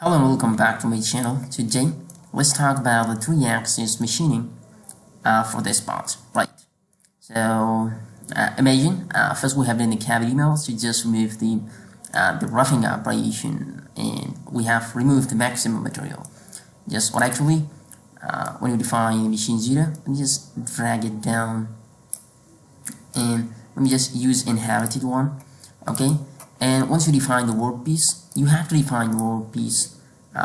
Hello and welcome back to my channel. Today, let's talk about the 3-axis machining for this part, right? So, imagine first we have in the cavity mill to just remove the roughing operation, and we have removed the maximum material. Just what actually, when you define machine 0, let me just drag it down, and let me just use inherited one, okay? And once you define the workpiece, you have to define the workpiece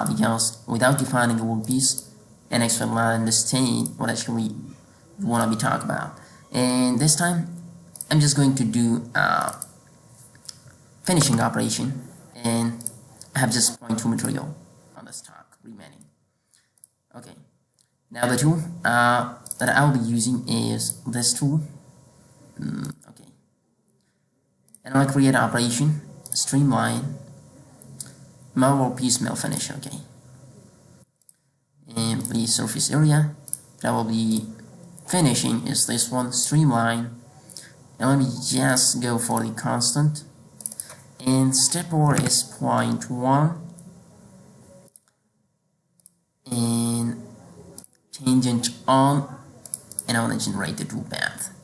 because without defining the workpiece, NX will not understand what actually you want to be talking about. And this time, I'm just going to do finishing operation, and I have just 0.2 material on the stock remaining. Okay, now the tool that I'll be using is this tool. Okay, and I'll create an operation, streamline, mill piece mill finish. Okay, and the surface area that I will be finishing is this one, streamline, and let me just go for the constant, and step over is 0.1, and tangent on, and I want to generate the tool path.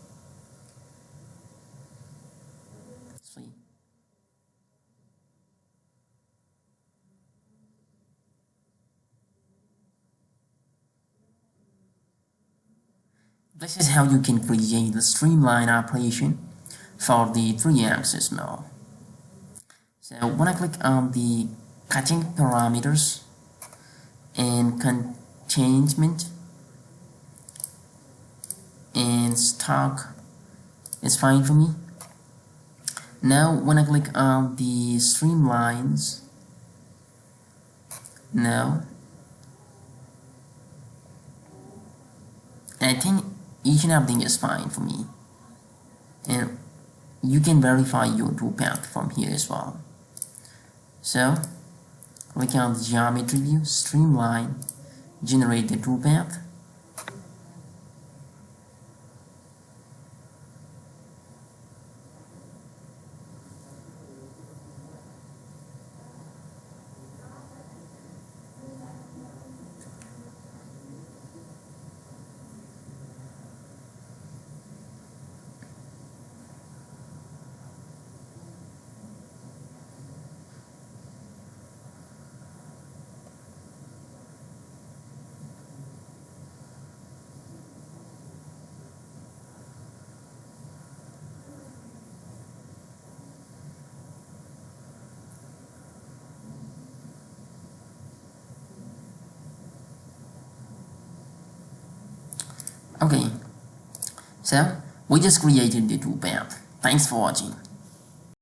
This is how you can create the streamline operation for the 3-axis mill. So when I click on the cutting parameters and containment and stock, it's fine for me. Now when I click on the streamlines, now, and I think each and everything is fine for me, and you can verify your toolpath from here as well. So click on the geometry view, streamline, generate the toolpath, okay, so we just created the toolpath. Thanks for watching.